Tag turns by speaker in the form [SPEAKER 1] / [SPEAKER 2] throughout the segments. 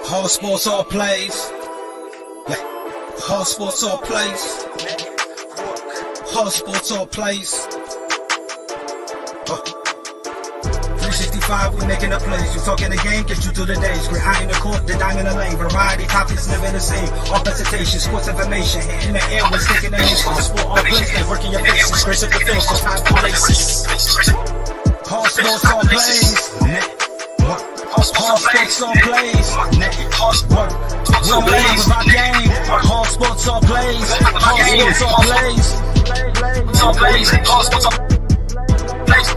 [SPEAKER 1] Hard sports all plays. Hard sports all plays. Hard sports all plays. 365, we making the plays. You talking the game, get you through the days. Great eye in the court, the dime in the lane. Variety, topics never the same. All presentation, sports information. In the air, we're sticking the nation. Hard sport all plays, they working your faces. Grace of the face, just high places. Hard sports all plays. Hard sports all plays. We'll play with our game. Hard sports all plays. Hard sports all plays. All plays. Hard sports all plays.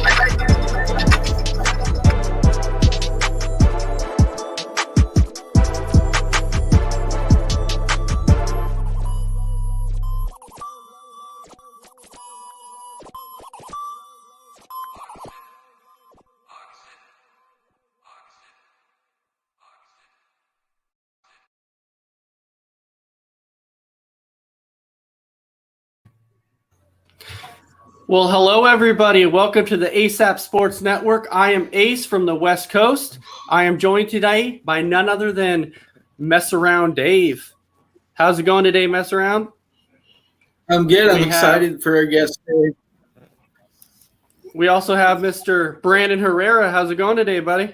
[SPEAKER 2] Well, hello, everybody. Welcome to the ASAP Sports Network. I am Ace from the West Coast. I am joined today by none other than Mess Around Dave. How's it going today, Mess Around?
[SPEAKER 3] I'm good. I'm excited for our guest today.
[SPEAKER 2] We also have Mr. Brandon Herrera. How's it going today, buddy?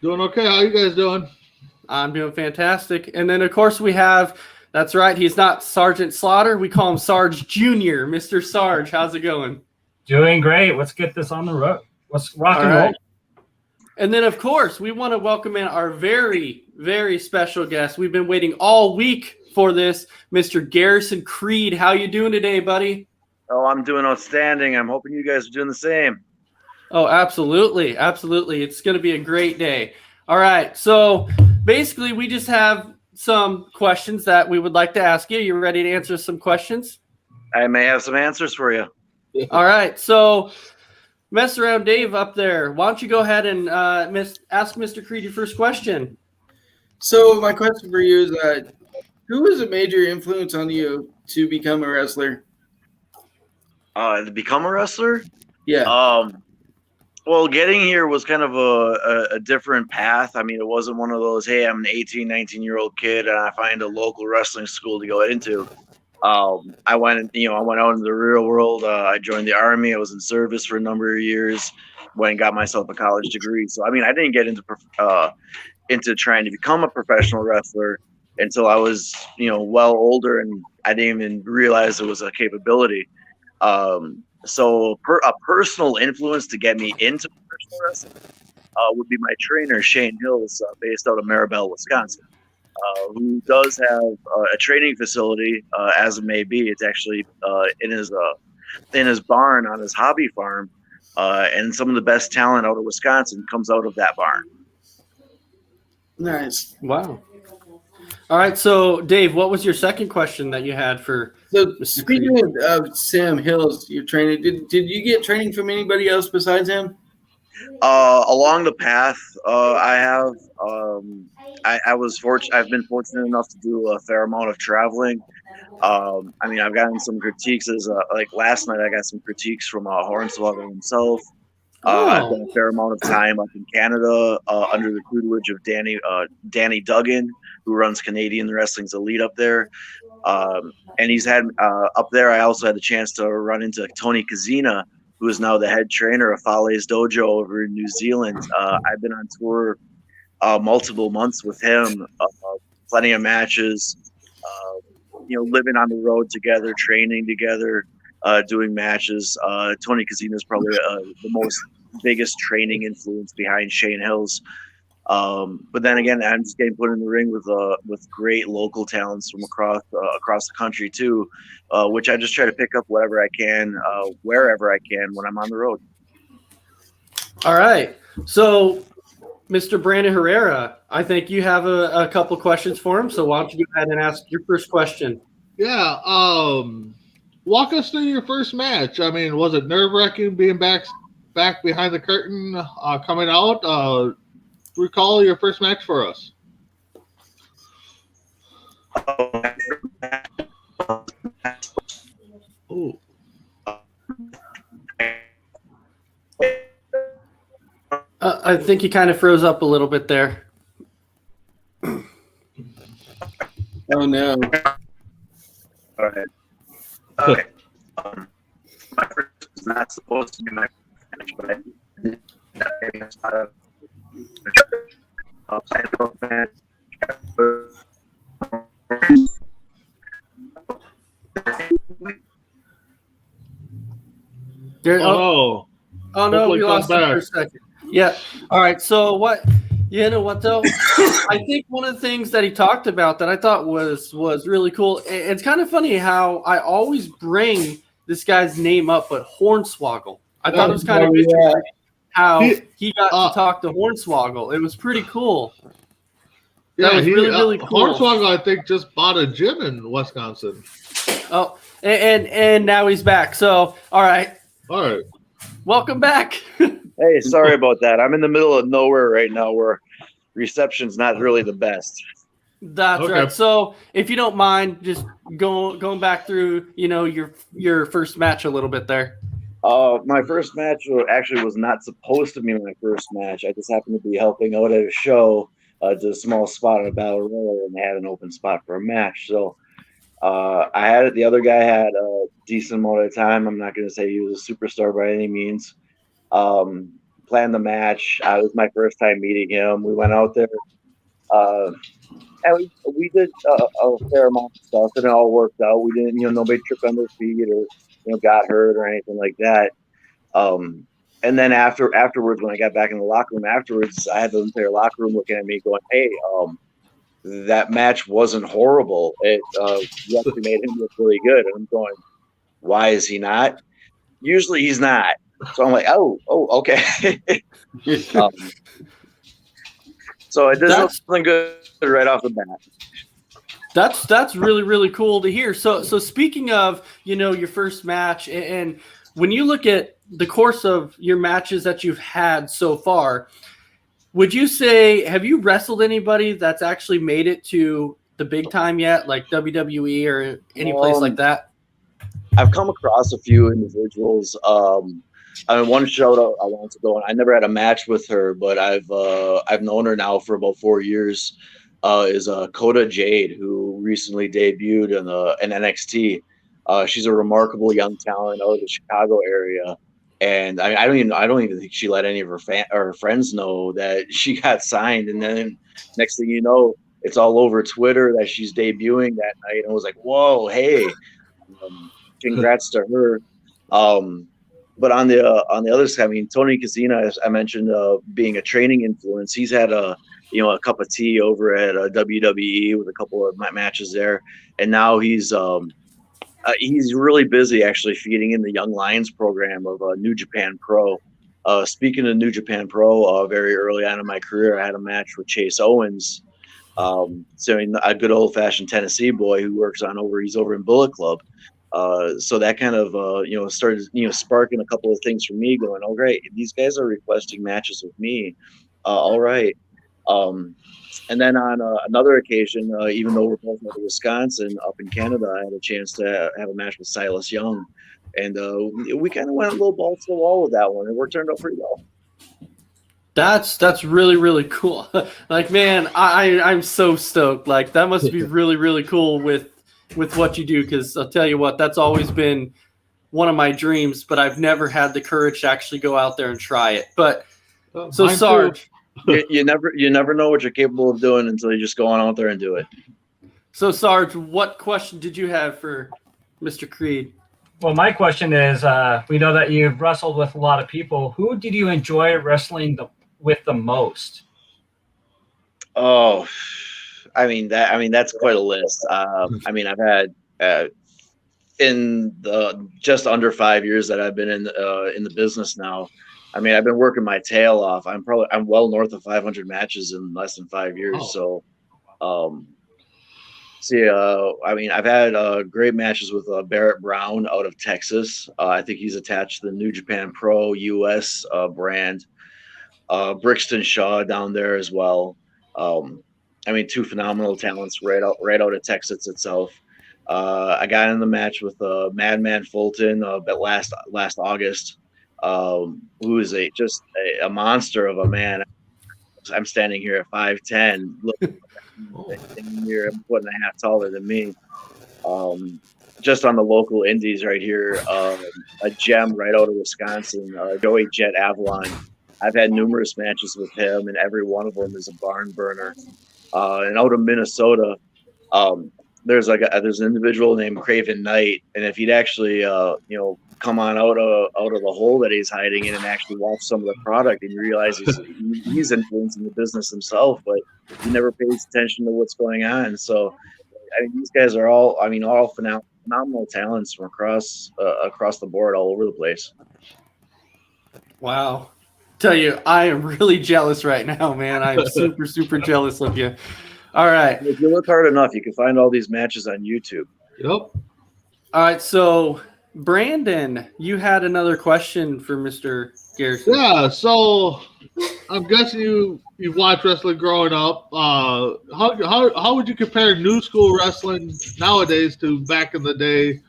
[SPEAKER 4] Doing okay. How you guys doing?
[SPEAKER 2] I'm doing fantastic. And then, of course, we have, that's right, he's not Sergeant Slaughter. We call him Sarge Jr., Mr. Sarge. How's it going?
[SPEAKER 5] Doing great. Let's get this on the road. Let's rock and roll.
[SPEAKER 2] And then, of course, we want to welcome in our very, very special guest. We've been waiting all week for this, Mr. Garrison Creed. How you doing today, buddy?
[SPEAKER 6] Oh, I'm doing outstanding. I'm hoping you guys are doing the same.
[SPEAKER 2] Oh, absolutely. Absolutely. It's going to be a great day. All right. So basically, we just have some questions that we would like to ask you. You ready to answer some questions?
[SPEAKER 6] I may have some answers for you.
[SPEAKER 2] All right. So Mess Around Dave up there. Why don't you go ahead and ask Mr. Creed your first question?
[SPEAKER 3] So my question for you is who was a major influence on you to become a wrestler?
[SPEAKER 6] To become a wrestler?
[SPEAKER 3] Yeah.
[SPEAKER 6] Well, getting here was kind of a different path. I mean, it wasn't one of those, hey, I'm an 18, 19-year-old kid and I find a local wrestling school to go into. I went out into the real world. I joined the Army. I was in service for a number of years. Went and got myself a college degree. So, I mean, I didn't get into trying to become a professional wrestler until I was, well older, and I didn't even realize it was a capability. So a personal influence to get me into professional wrestling would be my trainer, Shane Hills, based out of Maribel, Wisconsin. Who does have a training facility, as it may be. It's actually in his barn on his hobby farm, and some of the best talent out of Wisconsin comes out of that barn.
[SPEAKER 3] Nice.
[SPEAKER 2] Wow. All right. So, Dave, what was your second question that you had for?
[SPEAKER 3] So speaking of Sam Hills, your trainer, did you get training from anybody else besides him?
[SPEAKER 6] Along the path, I have. I've been fortunate enough to do a fair amount of traveling. I mean, I've gotten some critiques like last night. I got some critiques from Hornswoggle himself. I've spent a fair amount of time up in Canada under the tutelage of Danny Duggan, who runs Canadian Wrestling's Elite up there. And he's had up there. I also had the chance to run into Tony Kazina, who is now the head trainer of Fale's Dojo over in New Zealand. I've been on tour multiple months with him, plenty of matches, living on the road together, training together, doing matches. Tony Kazina is probably the biggest training influence behind Shane Hills. But then again, I'm just getting put in the ring with great local talents from across the country too, which I just try to pick up whatever I can, wherever I can when I'm on the road.
[SPEAKER 2] All right. So, Mr. Brandon Herrera, I think you have a couple questions for him. So why don't you go ahead and ask your first question?
[SPEAKER 4] Yeah. Walk us through your first match. I mean, was it nerve-wracking being back behind the curtain, coming out? Recall your first match for us.
[SPEAKER 2] I think he kind of froze up a little bit there.
[SPEAKER 3] Oh no.
[SPEAKER 6] All right. Okay. My first is not supposed to be my match, but I did that maybe it's not a match.
[SPEAKER 2] There,
[SPEAKER 4] Oh,
[SPEAKER 2] oh no,
[SPEAKER 4] hopefully
[SPEAKER 2] we
[SPEAKER 4] come
[SPEAKER 2] lost him
[SPEAKER 4] back.
[SPEAKER 2] for a second. Yeah. All right. So what? You know what though? I think one of the things that he talked about that I thought was really cool. It's kind of funny how I always bring this guy's name up, but Hornswoggle. I thought it was kind of interesting how he got to talk to Hornswoggle. It was pretty cool. That was really cool.
[SPEAKER 4] Hornswoggle, I think, just bought a gym in Wisconsin.
[SPEAKER 2] Oh, and now he's back. So all right, welcome back.
[SPEAKER 6] Hey, sorry about that. I'm in the middle of nowhere right now where reception's not really the best.
[SPEAKER 2] That's
[SPEAKER 4] Okay.
[SPEAKER 2] right. So if you don't mind, just going back through, your first match a little bit there.
[SPEAKER 6] My first match actually was not supposed to be my first match. I just happened to be helping out at a show. It's a small spot in a battle royal, and they had an open spot for a match. So I had it. The other guy had a decent amount of time. I'm not going to say he was a superstar by any means. Planned the match. It was my first time meeting him. We went out there, and we did a fair amount of stuff, and it all worked out. We didn't, nobody tripped on their feet or got hurt or anything like that. And then afterwards, when I got back in the locker room afterwards, I had the entire locker room looking at me, going, "Hey, that match wasn't horrible. You actually made him look really good." And I'm going, "Why is he not? Usually he's not." So I'm like, oh, okay. So it did something good right off the bat.
[SPEAKER 2] That's really, really cool to hear. So speaking of, your first match, and when you look at the course of your matches that you've had so far, would you say, have you wrestled anybody that's actually made it to the big time yet, like WWE or any place like that?
[SPEAKER 6] I've come across a few individuals. One shout out I wanted to go on. I never had a match with her, but I've known her now for about 4 years. Is Coda Jade, who recently debuted in NXT. She's a remarkable young talent out of the Chicago area, and I don't even think she let any of her friends know that she got signed. And then next thing you know, it's all over Twitter that she's debuting that night. And I was like, whoa, hey, congrats to her. But on the other side, I mean, Tony Casina, as I mentioned, being a training influence, he's had a cup of tea over at WWE with a couple of matches there, and now he's really busy actually feeding in the Young Lions program of New Japan Pro. Speaking of New Japan Pro, very early on in my career, I had a match with Chase Owens, so a good old fashioned Tennessee boy who works he's over in Bullet Club. So that kind of started sparking a couple of things for me, going, oh great, these guys are requesting matches with me. All right. And then on another occasion, even though we're both out of Wisconsin, up in Canada, I had a chance to have a match with Silas Young, and we kind of went a little balls to the wall with that one, and it turned out pretty well.
[SPEAKER 2] That's really, really cool. Like, man, I'm so stoked. Like, that must be really, really cool with what you do, because I'll tell you what, that's always been one of my dreams, but I've never had the courage to actually go out there and try it. But so Sarge,
[SPEAKER 6] you never know what you're capable of doing until you just go on out there and do it.
[SPEAKER 2] So Sarge, what question did you have for Mr. Creed?
[SPEAKER 5] Well, my question is, we know that you've wrestled with a lot of people. Who did you enjoy wrestling with the most?
[SPEAKER 6] Oh, that's quite a list. I've had in the just under 5 years that I've been in the business now. I've been working my tail off. I'm well north of 500 matches in less than 5 years.
[SPEAKER 2] Oh.
[SPEAKER 6] So, I've had great matches with Barrett Brown out of Texas. I think he's attached to the New Japan Pro US brand. Brixton Shaw down there as well. Two phenomenal talents right out of Texas itself. I got in the match with Madman Fulton last August. who is just a monster of a man. I'm standing here at 5'10", look, you're a foot and a half taller than me. Just on the local indies right here, a gem right out of Wisconsin, Joey Jet Avalon. I've had numerous matches with him, and every one of them is a barn burner. And out of Minnesota, there's an individual named Craven Knight, and if he'd actually come on out of the hole that he's hiding in and actually watch some of the product, and you realize he's influencing the business himself, but he never pays attention to what's going on. So I mean, these guys are all phenomenal talents from across the board, all over the place.
[SPEAKER 2] Wow. Tell you, I am really jealous right now, man. I'm super, super jealous of you. All right.
[SPEAKER 6] If you look hard enough, you can find all these matches on YouTube.
[SPEAKER 4] Yep.
[SPEAKER 2] All right. So, Brandon, you had another question for Mr. Garrison.
[SPEAKER 4] Yeah, so I'm guessing you've watched wrestling growing up. How would you compare new school wrestling nowadays to back in the day,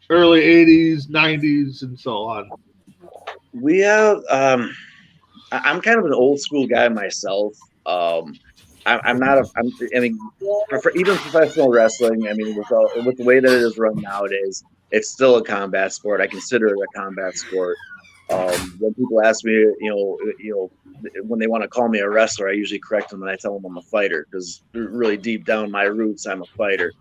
[SPEAKER 4] early 80s, 90s, and so on?
[SPEAKER 6] We have I'm kind of an old school guy myself. I'm not even professional wrestling, I mean, with the way that it is run nowadays, it's still a combat sport. I consider it a combat sport. When people ask me, when they want to call me a wrestler, I usually correct them and I tell them I'm a fighter, because really deep down my roots, I'm a fighter.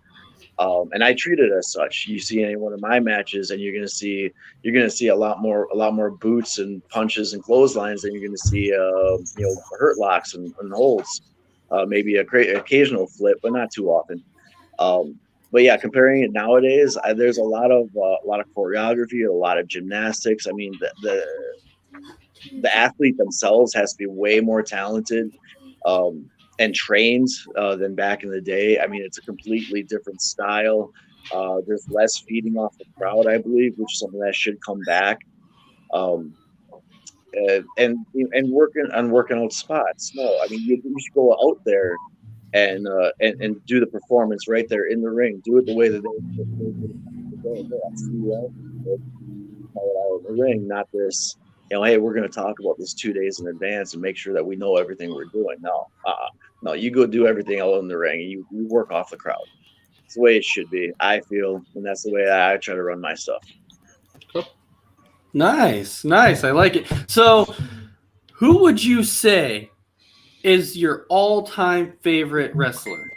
[SPEAKER 6] And I treat it as such. You see any one of my matches, and you're gonna see a lot more boots and punches and clotheslines than you're gonna see hurt locks and holds. Maybe occasional flip, but not too often. But yeah, comparing it nowadays, there's a lot of choreography, a lot of gymnastics. I mean, the athlete themselves has to be way more talented and trained than back in the day. I mean, it's a completely different style. There's less feeding off the crowd, I believe, which is something that should come back. And working out spots. No, I mean, you should go out there and do the performance right there in the ring. Do it the way that they the ring, not this. Hey, we're going to talk about this 2 days in advance and make sure that we know everything we're doing. No, you go do everything out in the ring. And you work off the crowd. It's the way it should be, I feel, and that's the way I try to run my stuff.
[SPEAKER 2] Nice. I like it. So, who would you say is your all-time favorite wrestler?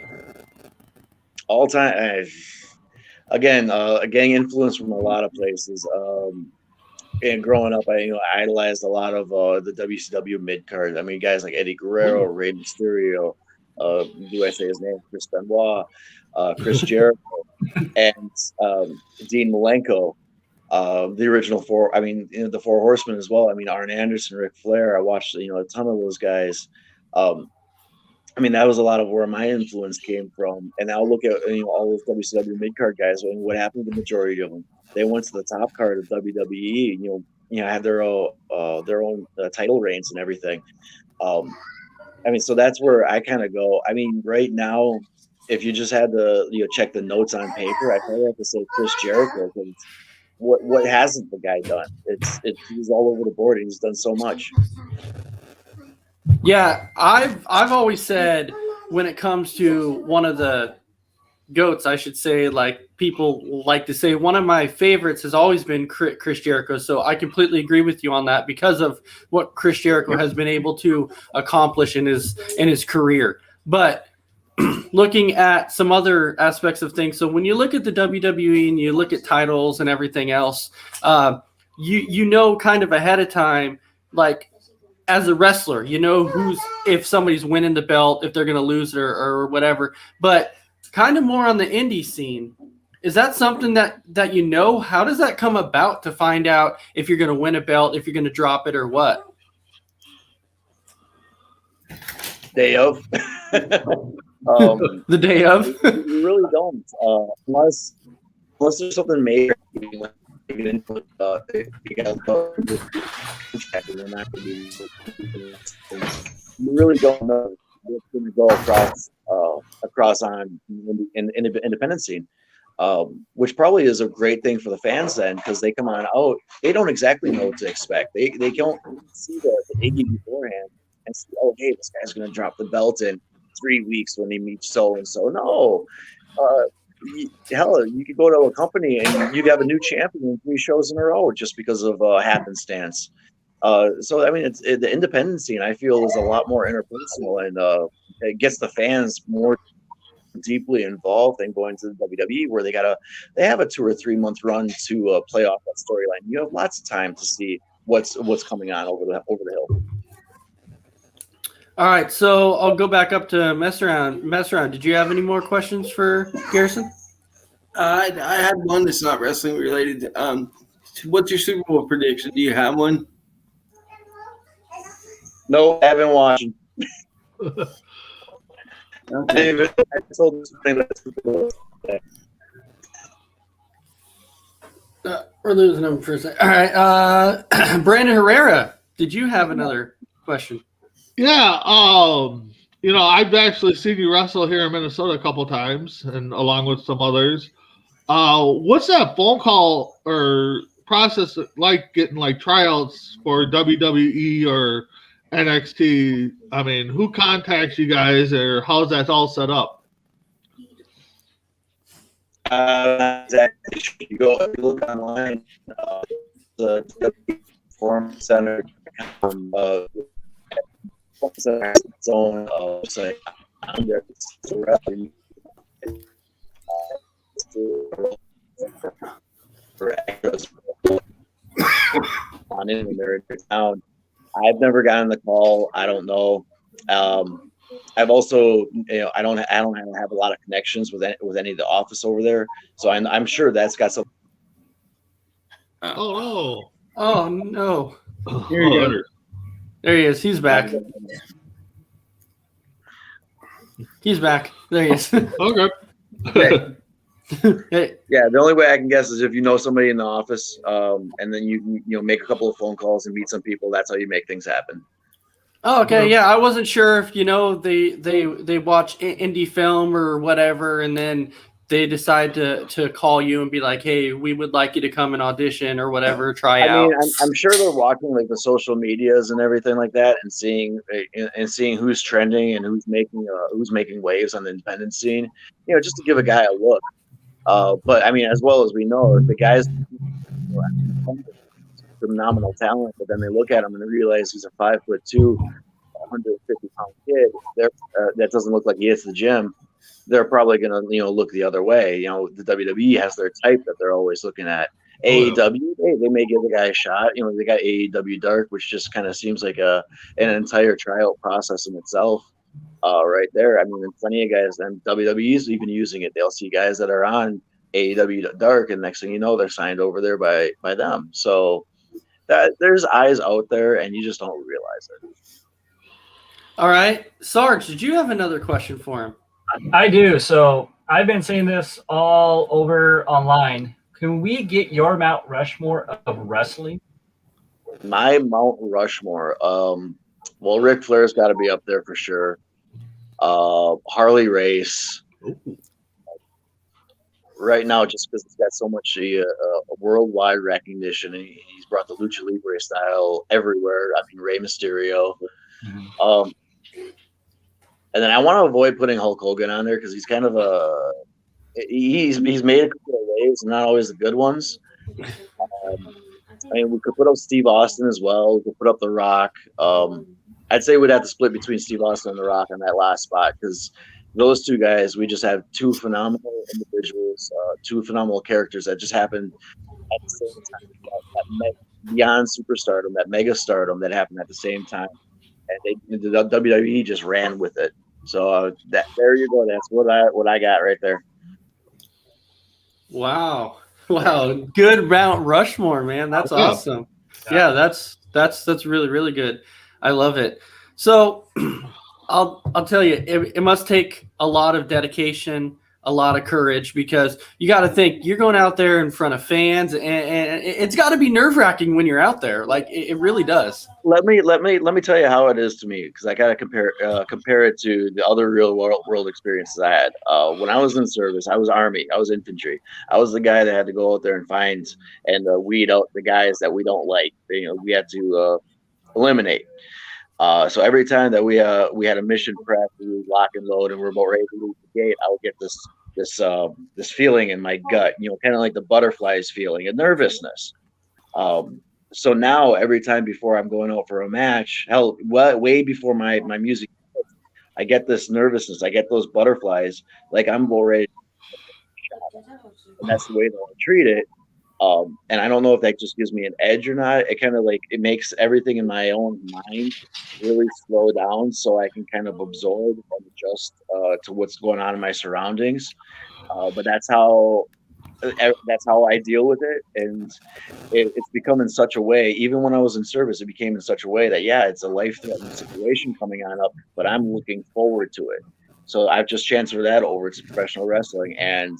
[SPEAKER 6] All time, again, a gang influence from a lot of places. And growing up, I idolized a lot of the WCW mid card. I mean, guys like Eddie Guerrero, Rey Mysterio, do I say his name? Chris Benoit, Chris Jericho, and Dean Malenko. The original four. I mean, the Four Horsemen as well. I mean, Arn Anderson, Ric Flair. I watched a ton of those guys. I mean, that was a lot of where my influence came from. And now look at all those WCW mid card guys. I mean, what happened to the majority of them? They went to the top card of WWE. Had their own title reigns and everything. I mean, so that's where I kind of go. I mean, right now, if you just had to check the notes on paper, I probably have to say Chris Jericho, because what hasn't the guy done? He's all over the board and he's done so much.
[SPEAKER 2] Yeah, I've always said, when it comes to one of the GOATs, I should say, like people like to say, one of my favorites has always been Chris Jericho. So I completely agree with you on that, because of what Chris Jericho has been able to accomplish in his career. But looking at some other aspects of things, so when you look at the WWE and you look at titles and everything else, you kind of ahead of time, like as a wrestler, if somebody's winning the belt, if they're going to lose it or whatever. But kind of more on the indie scene, is that something that how does that come about to find out if you're going to win a belt, if you're going to drop it, or what?
[SPEAKER 6] Day of.
[SPEAKER 2] The day of.
[SPEAKER 6] You really don't, unless there's something major. You really don't know what's going to go across on in the independent scene. which probably is a great thing for the fans then, because they come on out, they don't exactly know what to expect. They don't see the Iggy beforehand and see, oh, hey, this guy's going to drop the belt in 3 weeks when he meets so and so. No, hell, you could go to a company and you'd have a new champion in 3 shows in a row just because of happenstance. So I mean, the independent scene, I feel, is a lot more interpersonal, and it gets the fans more deeply involved than going to the WWE, where they have a 2 or 3 month run to play off that storyline. You have lots of time to see what's coming on over the hill.
[SPEAKER 2] All right, so I'll go back up to mess around. Did you have any more questions for Garrison?
[SPEAKER 3] I had one that's not wrestling related. What's your Super Bowl prediction? Do you have one?
[SPEAKER 6] No, I haven't watched.
[SPEAKER 3] Okay.
[SPEAKER 6] I told this thing about Super Bowl.
[SPEAKER 2] We're losing him for a second. All right, Brandon Herrera, did you have another question?
[SPEAKER 4] Yeah, I've actually seen you wrestle here in Minnesota a couple times, and along with some others. What's that phone call or process like, getting like tryouts for WWE or NXT? I mean, who contacts you guys, or how's that all set up?
[SPEAKER 6] Exactly. You look online, the Forum Center. Its own website. I'm there for extras on in their town. I've never gotten the call. I don't know. I've also, I don't have a lot of connections with any of the office over there, so I'm sure that's got some.
[SPEAKER 4] Oh
[SPEAKER 2] no!
[SPEAKER 3] Here you go.
[SPEAKER 2] There he is. He's back. He's back. There he is.
[SPEAKER 4] Okay.
[SPEAKER 2] Hey.
[SPEAKER 6] Yeah, the only way I can guess is if you know somebody in the office, and then you make a couple of phone calls and meet some people. That's how you make things happen.
[SPEAKER 2] Oh, okay. Yeah, I wasn't sure if they watch indie film or whatever, and then they decide to call you and be like, "Hey, we would like you to come and audition or whatever, try out."
[SPEAKER 6] I mean, I'm sure they're watching like the social medias and everything like that, and seeing who's trending and who's making waves on the independent scene. Just to give a guy a look. But I mean, as well as we know, the guy's phenomenal talent, but then they look at him and they realize he's a 5'2", 150-pound kid. That doesn't look like he hits the gym. They're probably gonna look the other way. The WWE has their type that they're always looking at. AEW, they may give the guy a shot. They got AEW Dark, which just kind of seems like an entire tryout process in itself. Right there. I mean, plenty of guys, and WWE's even using it. They'll see guys that are on AEW Dark, and next thing you know, they're signed over there by them. So that there's eyes out there, and you just don't realize it.
[SPEAKER 2] All right, Sarge, did you have another question for him?
[SPEAKER 5] I do. So I've been saying this all over online. Can we get your Mount Rushmore of wrestling?
[SPEAKER 6] My Mount Rushmore. Well, Ric Flair's got to be up there for sure. Harley Race. Right now, just because he's got so much a worldwide recognition, and he's brought the Lucha Libre style everywhere. I mean, Rey Mysterio. Mm-hmm. And then I want to avoid putting Hulk Hogan on there because he's kind of he's made a couple of waves, not always the good ones. I mean, we could put up Steve Austin as well. We could put up The Rock. I'd say we'd have to split between Steve Austin and The Rock on that last spot because those two guys, we just have two phenomenal individuals, two phenomenal characters that just happened at the same time. That beyond superstardom, that mega stardom that happened at the same time. And the WWE just ran with it. So there you go. That's what I got right there.
[SPEAKER 2] Wow. Good Mount Rushmore, man. That's awesome. Yeah, that's really, really good. I love it. So I'll tell you, it must take a lot of dedication a lot of courage, because you got to think you're going out there in front of fans, and it's got to be nerve-wracking when you're out there. Like it really does.
[SPEAKER 6] Let me tell you how it is to me, because I gotta compare it to the other real world experiences I had. When I was in service, I was Army, I was infantry. I was the guy that had to go out there and find and weed out the guys that we don't like. We had to eliminate. So every time that we had a mission prep, we would lock and load, and we're about ready to leave the gate, I would get this feeling in my gut, kind of like the butterflies feeling, a nervousness. So now every time before I'm going out for a match, hell, way before my music, I get this nervousness. I get those butterflies, like I'm about ready. And that's the way that I treat it. And I don't know if that just gives me an edge or not. It kind of like it makes everything in my own mind really slow down, so I can kind of absorb and adjust to what's going on in my surroundings. But that's how I deal with it, and it's become in such a way. Even when I was in service, it became in such a way that it's a life-threatening situation coming on up, but I'm looking forward to it. So I've just transferred that over to professional wrestling, and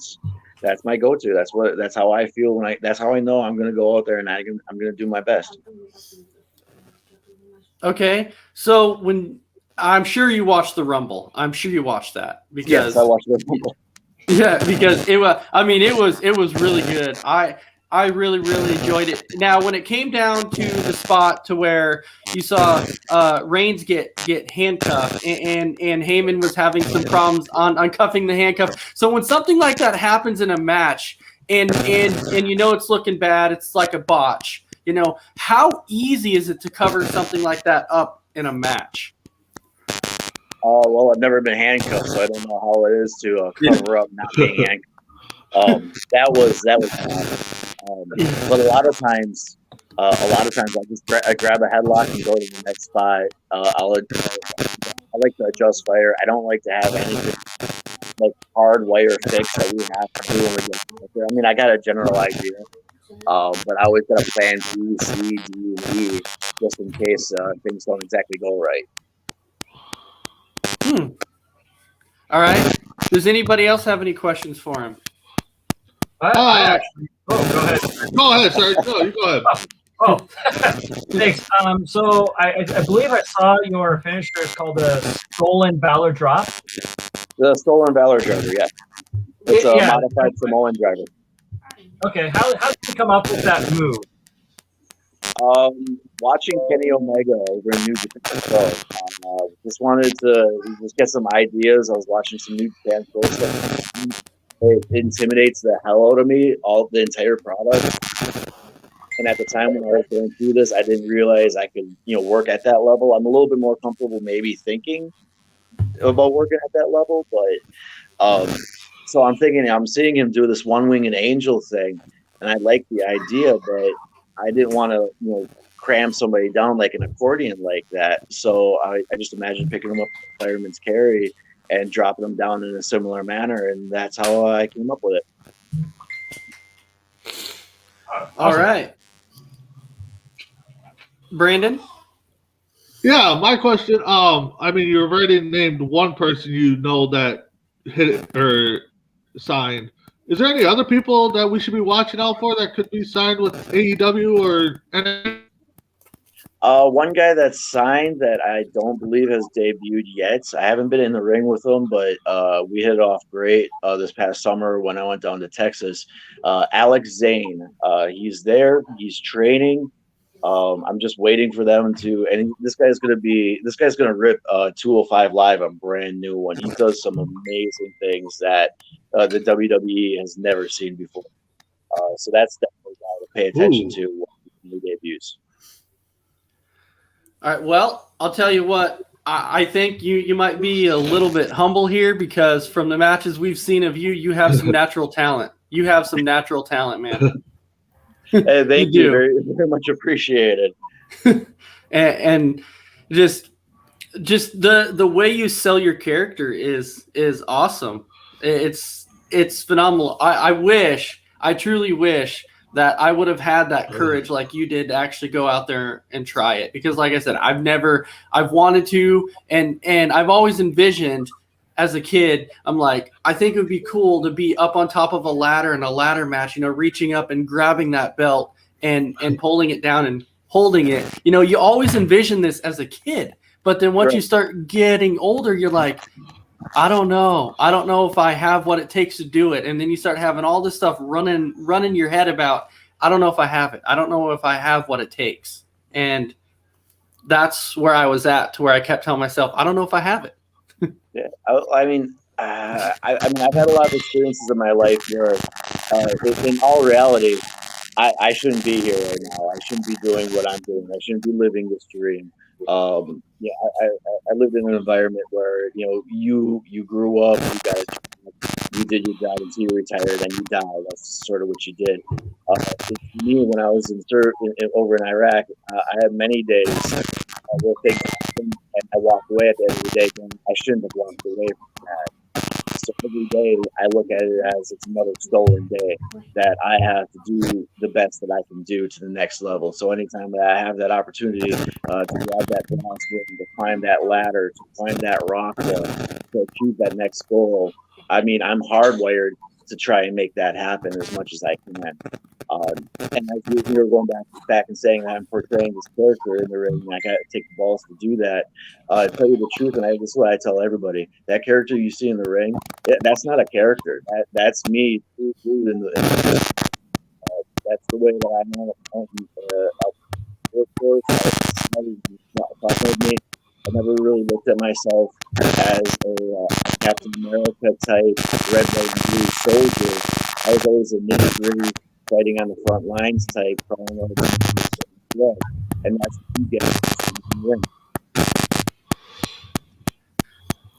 [SPEAKER 6] that's my go-to. That's how I feel that's how I know I'm going to go out there and I'm going to do my best.
[SPEAKER 2] Okay, so I'm sure you watched the Rumble. I'm sure you watched that because
[SPEAKER 6] yes, I watched the Rumble.
[SPEAKER 2] Yeah, because it was really good. I really enjoyed it. Now, when it came down to the spot to where you saw Reigns get handcuffed, and Heyman was having some problems on uncuffing the handcuff. So when something like that happens in a match, and it's looking bad, it's like a botch. How easy is it to cover something like that up in a match?
[SPEAKER 6] Well, I've never been handcuffed, so I don't know how it is to cover up not being handcuffed. That was bad. But a lot of times I just grab a headlock and go to the next spot. I like to adjust fire. I don't like to have anything like hard wire fix that we have to do when we get there. I mean, I got a general idea, but I always got a plan B, C, D, and E just in case things don't exactly go right.
[SPEAKER 2] All right. Does anybody else have any questions for him?
[SPEAKER 5] I actually. Oh, go ahead.
[SPEAKER 4] Go ahead, sir. No, you go ahead.
[SPEAKER 5] Oh, thanks. So I believe I saw your finisher is called the Stolen Valor Drop.
[SPEAKER 6] The Stolen Valor Driver, yeah. It's a modified Samoan driver.
[SPEAKER 5] Okay, how did you come up with that move?
[SPEAKER 6] Watching Kenny Omega over in New Japan Pro, just wanted to just get some ideas. I was watching some New Japan Pro stuff. It intimidates the hell out of me, the entire product. And at the time when I was going through this, I didn't realize I could, work at that level. I'm a little bit more comfortable maybe thinking about working at that level, but so I'm seeing him do this one-winged angel thing, and I like the idea, but I didn't want to, cram somebody down like an accordion like that. So I just imagine picking them up with fireman's carry and dropping them down in a similar manner, and that's how I came up with it.
[SPEAKER 2] All right. Brandon?
[SPEAKER 4] Yeah, my question. You've already named one person that hit it or signed. Is there any other people that we should be watching out for that could be signed with AEW or NXT?
[SPEAKER 6] One guy that's signed that I don't believe has debuted yet. I haven't been in the ring with him, but we hit it off great this past summer when I went down to Texas. Alex Zane, he's there. He's training. I'm just waiting for them to. And this guy's gonna rip 205 Live, a brand new one. He does some amazing things that the WWE has never seen before. So that's definitely a guy to pay attention to when he debuts.
[SPEAKER 2] All right. Well, I'll tell you what. I think you might be a little bit humble here, because from the matches we've seen of you, you have some natural talent. You have some natural talent, man.
[SPEAKER 6] Hey, thank you. Very, very much appreciated.
[SPEAKER 2] and just the way you sell your character is awesome. It's phenomenal. I truly wish that I would have had that courage like you did to actually go out there and try it. Because like I said, I've wanted to, and I've always envisioned as a kid, I'm like, I think it would be cool to be up on top of a ladder in a ladder match, reaching up and grabbing that belt and pulling it down and holding it. You always envision this as a kid, but then once you start getting older, you're like, I don't know if I have what it takes to do it. And then you start having all this stuff running your head about, I don't know if I have it. I don't know if I have what it takes. And that's where I was at, to where I kept telling myself, I don't know if I have it.
[SPEAKER 6] Yeah, I mean, I've had a lot of experiences in my life where, in all reality, I shouldn't be here right now. I shouldn't be doing what I'm doing. I shouldn't be living this dream. I lived in an environment where you grew up, you did your job until you retired, and you died. That's sort of what you did. For me, when I was over in Iraq, I had many days where things happened, and I walked away at the end of the day going, I shouldn't have walked away from that. So every day I look at it as it's another stolen day that I have to do the best that I can do to the next level. So anytime that I have that opportunity to grab that balance ring, to climb that ladder, to climb that rock, to achieve that next goal, I mean, I'm hardwired to try and make that happen as much as I can. And as you were going back and saying that I'm portraying this character in the ring, and I got to take the balls to do that. I tell you the truth, and this is what I tell everybody: that character you see in the ring, that's not a character. That's me. That's the way that I am. I never really looked at myself as a Captain America type, red, white, and blue soldier. I was always a nitty-gritty, fighting on the front lines type, crawling over the blood, and that's what you get in the ring.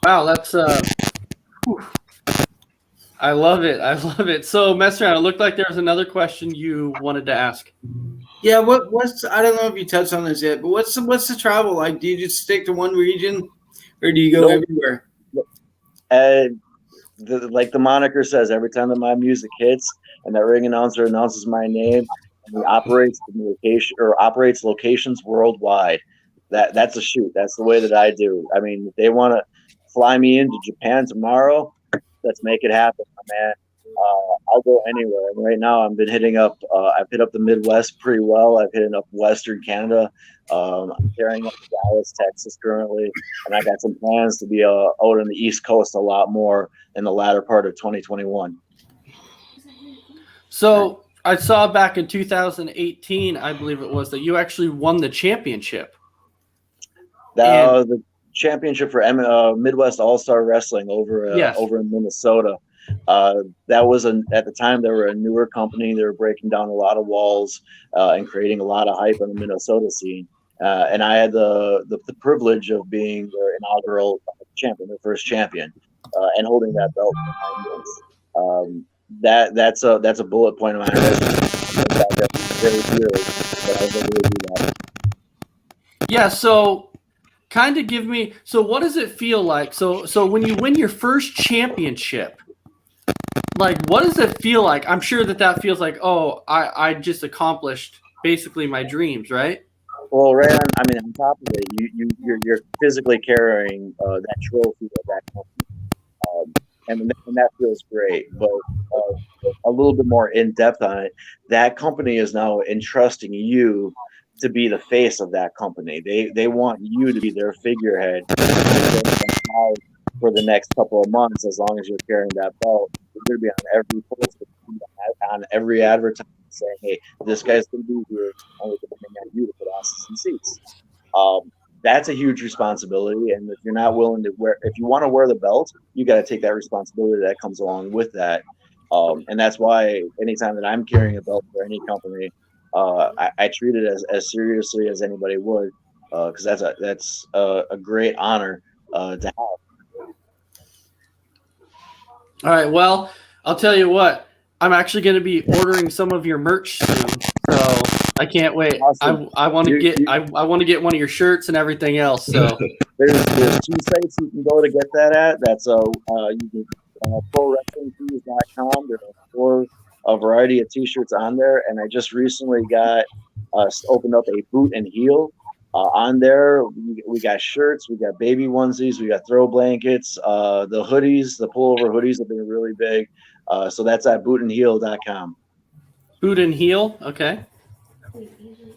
[SPEAKER 2] Wow, that's whew. I love it. So, mess around. It looked like there was another question you wanted to ask.
[SPEAKER 3] Yeah, what's I don't know if you touched on this yet, but what's the travel like? Do you just stick to one region, or do you go everywhere?
[SPEAKER 6] Like the moniker says, every time that my music hits and that ring announcer announces my name, and he operates locations worldwide. That's a shoot. That's the way that I do. I mean, if they want to fly me into Japan tomorrow, let's make it happen, my man. I'll go anywhere. And right now, I've been hitting up. I've hit up the Midwest pretty well. I've hit up Western Canada. I'm carrying up to Dallas, Texas currently, and I got some plans to be out on the East Coast a lot more in the latter part of 2021.
[SPEAKER 2] So I saw back in 2018, I believe it was, that you actually won the championship.
[SPEAKER 6] The championship for Midwest All-Star Wrestling over in Minnesota. That was at the time they were a newer company. They were breaking down a lot of walls and creating a lot of hype on the Minnesota scene. And I had the privilege of being their inaugural champion, their first champion, and holding that belt behind us. That's a bullet point of my very dearly, but I was able to do that.
[SPEAKER 2] Yeah. So kind of give me. So what does it feel like? So when you win your first championship, like, what does it feel like? I'm sure that feels like, oh, I just accomplished basically my dreams, right?
[SPEAKER 6] Well, right on top of it, you're physically carrying that trophy of that company, and that feels great. But a little bit more in depth on it, that company is now entrusting you to be the face of that company. They want you to be their figurehead for the next couple of months. As long as you're carrying that belt, you're going to be on every post, on every advertisement saying, hey, this guy's going to be here, only depending on you to put asses in seats. That's a huge responsibility, and if you're not willing to if you want to wear the belt, you got to take that responsibility that comes along with that. And that's why anytime that I'm carrying a belt for any company, I treat it as seriously as anybody would, because that's a great honor to have.
[SPEAKER 2] All right. Well, I'll tell you what. I'm actually going to be ordering some of your merch soon, so I can't wait. Awesome. I want to get one of your shirts and everything else. So
[SPEAKER 6] there's 2 sites you can go to get that at. That's you can ProWrestlingTees.com. There's a variety of T-shirts on there, and I just recently got opened up a boot and heel On there, we got shirts, we got baby onesies, we got throw blankets, the hoodies, the pullover hoodies have been really big. So that's at bootandheel.com.
[SPEAKER 2] Boot and heel. Okay.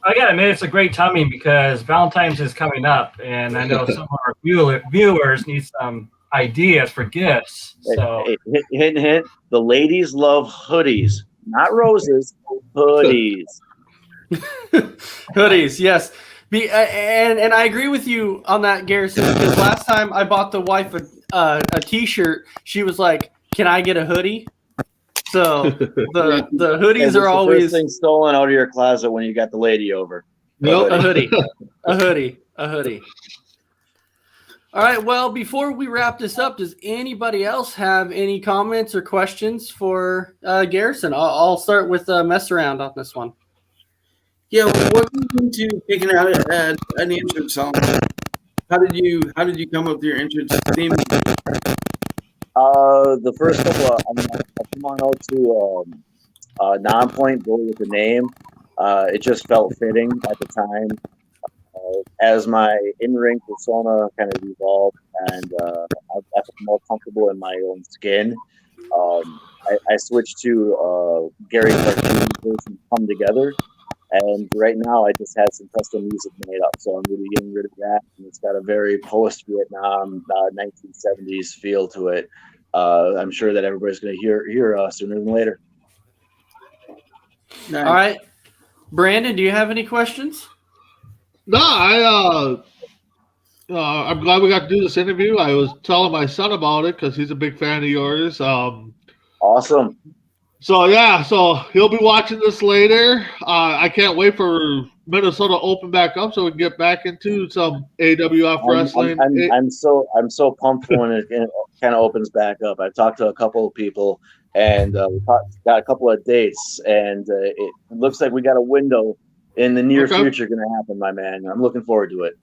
[SPEAKER 5] I gotta admit, it's a great timing because Valentine's is coming up, and I know some of our viewers need some ideas for gifts. So,
[SPEAKER 6] Hint, hint. The ladies love hoodies, not roses, hoodies.
[SPEAKER 2] Hoodies, yes. And I agree with you on that, Garrison, because last time I bought the wife a T-shirt, she was like, "Can I get a hoodie?" So the hoodies are always
[SPEAKER 6] the first thing stolen out of your closet when you got the lady over.
[SPEAKER 4] Nope.
[SPEAKER 2] a hoodie. All right. Well, before we wrap this up, does anybody else have any comments or questions for Garrison? I'll start with mess around on this one.
[SPEAKER 3] Yeah, what goes into picking out an entrance song? How did you come up with your entrance theme?
[SPEAKER 6] The first couple of, I come on out to Non-Point, go with the name. It just felt fitting at the time. As my in-ring persona kind of evolved and I felt more comfortable in my own skin, I switched to Gary Cartoon version Come Together. And right now, I just had some custom music made up, so I'm really getting rid of that. And it's got a very post-Vietnam 1970s feel to it. I'm sure that everybody's going to hear sooner than later.
[SPEAKER 3] Nice.
[SPEAKER 2] All right, Brandon, do you have any questions?
[SPEAKER 4] No, I'm glad we got to do this interview. I was telling my son about it because he's a big fan of yours.
[SPEAKER 6] Awesome.
[SPEAKER 4] So he'll be watching this later. I can't wait for Minnesota to open back up so we can get back into some AWF wrestling.
[SPEAKER 6] I'm so pumped when it kind of opens back up. I've talked to a couple of people and we got a couple of dates, and it looks like we got a window in the near future going to happen, my man. I'm looking forward to it.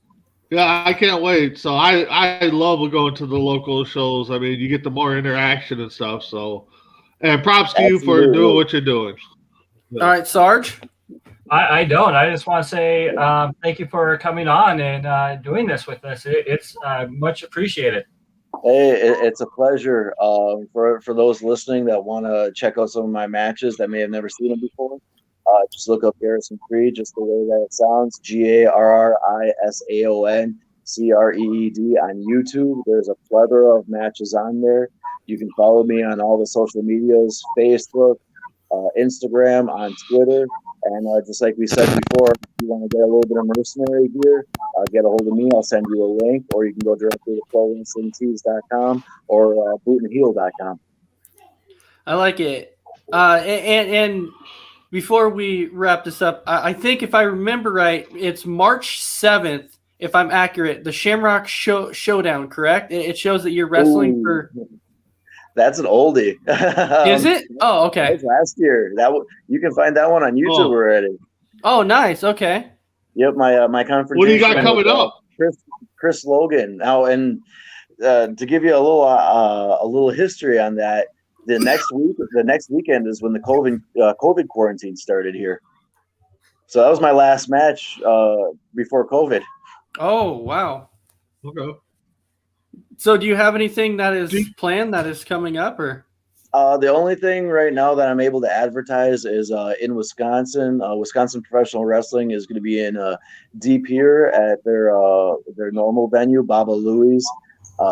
[SPEAKER 4] Yeah, I can't wait. So I love going to the local shows. I mean, you get the more interaction and stuff. So. And props to you for doing what you're doing.
[SPEAKER 2] All right, Sarge.
[SPEAKER 5] I don't. I just want to say thank you for coming on and doing this with us. It's much appreciated.
[SPEAKER 6] Hey, it's a pleasure. For those listening that want to check out some of my matches that may have never seen them before, just look up Garrison Creed, just the way that it sounds. GarrisaonCreed on YouTube. There's a plethora of matches on there. You can follow me on all the social medias, Facebook, Instagram, on Twitter. And just like we said before, if you want to get a little bit of mercenary gear, get a hold of me. I'll send you a link, or you can go directly to ProWrestlingTees.com or BootandHeel.com.
[SPEAKER 2] I like it. And before we wrap this up, I think if I remember right, it's March 7th, if I'm accurate, the Shamrock Showdown, correct? It shows that you're wrestling for...
[SPEAKER 6] That's an oldie.
[SPEAKER 2] Is it? Oh, okay.
[SPEAKER 6] That was last year. You can find that one on YouTube already.
[SPEAKER 2] Oh, nice. Okay.
[SPEAKER 6] Yep, my confrontation.
[SPEAKER 4] What do you got coming up?
[SPEAKER 6] Chris Logan. Now, and to give you a little history on that, the next weekend is when the COVID quarantine started here. So that was my last match before COVID.
[SPEAKER 2] Oh, wow.
[SPEAKER 4] Okay.
[SPEAKER 2] So do you have anything that is planned that is coming up, or?
[SPEAKER 6] The only thing right now that I'm able to advertise is in Wisconsin. Wisconsin Professional Wrestling is going to be in De Pere at their normal venue, Baba Louie's,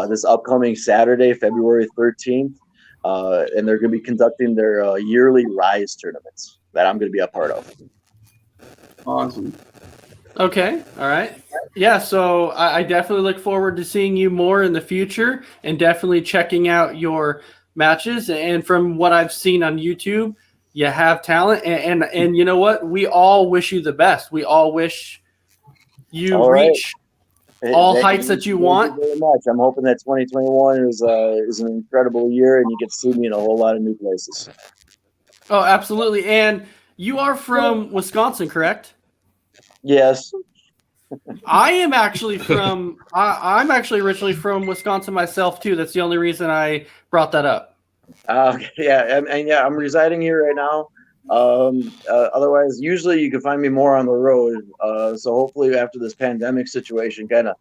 [SPEAKER 6] this upcoming Saturday, February 13th. And they're going to be conducting their yearly Rise tournaments that I'm going to be a part of.
[SPEAKER 3] Awesome.
[SPEAKER 2] Okay. All right. Yeah. So I definitely look forward to seeing you more in the future and definitely checking out your matches. And from what I've seen on YouTube, you have talent. And you know what? We all wish you the best. We all wish you reach all heights that you want.
[SPEAKER 6] Thank you very much. I'm hoping that 2021 is an incredible year and you get to see me in a whole lot of new places.
[SPEAKER 2] Oh, absolutely. And you are from Wisconsin, correct?
[SPEAKER 6] Yes.
[SPEAKER 2] I am actually I'm actually originally from Wisconsin myself too. That's the only reason I brought that up.
[SPEAKER 6] Yeah, and I'm residing here right now. Otherwise, usually you can find me more on the road. So hopefully after this pandemic situation kind of,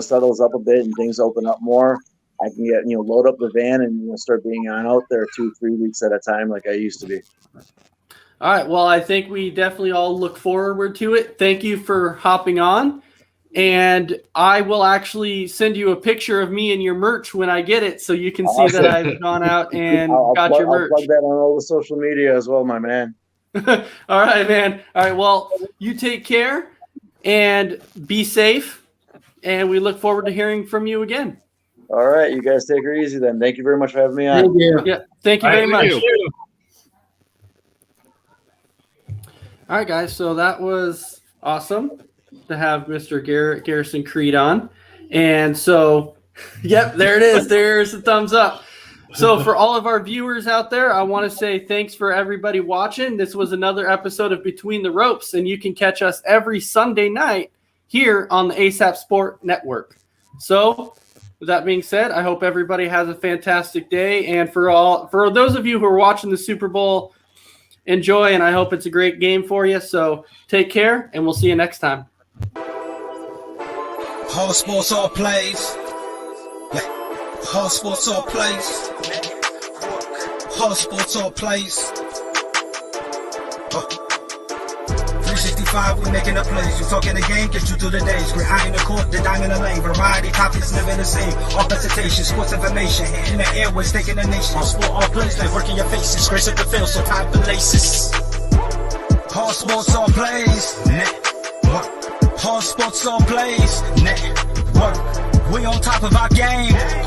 [SPEAKER 6] settles up a bit and things open up more, I can get, load up the van and start being on out there 2-3 weeks at a time like I used to be.
[SPEAKER 2] All right. Well, I think we definitely all look forward to it. Thank you for hopping on. And I will actually send you a picture of me and your merch when I get it so you can see that I've gone out and got your merch.
[SPEAKER 6] I'll plug that on all the social media as well, my man.
[SPEAKER 2] All right, man. All right. Well, you take care and be safe. And we look forward to hearing from you again.
[SPEAKER 6] All right. You guys take her easy then. Thank you very much for having me on.
[SPEAKER 3] Thank you.
[SPEAKER 2] Yeah. Thank you very much.
[SPEAKER 5] Thank you.
[SPEAKER 2] All right, guys. So that was awesome to have Mr. Garrison Creed on. And so, yep, there it is. There's the thumbs up. So for all of our viewers out there, I want to say thanks for everybody watching. This was another episode of Between the Ropes, and you can catch us every Sunday night here on the ASAP Sport Network. So with that being said, I hope everybody has a fantastic day. And for those of you who are watching the Super Bowl, enjoy, and I hope it's a great game for you. So take care, and we'll see you next time.
[SPEAKER 1] All sports, all plays. Yeah. All sports, all plays. All sports, all plays. 365, we making a plays. You talking the game, get you through the days. Great eye in the court, the dime in the lane. Variety, topics, never the same. All presentation, sports information. Hitting the airways, taking the nation. All sport, all plays. Like working your faces. Grace up the field, so type the laces. All sports, all plays. Network. All sports, all plays. Network. We on top of our game.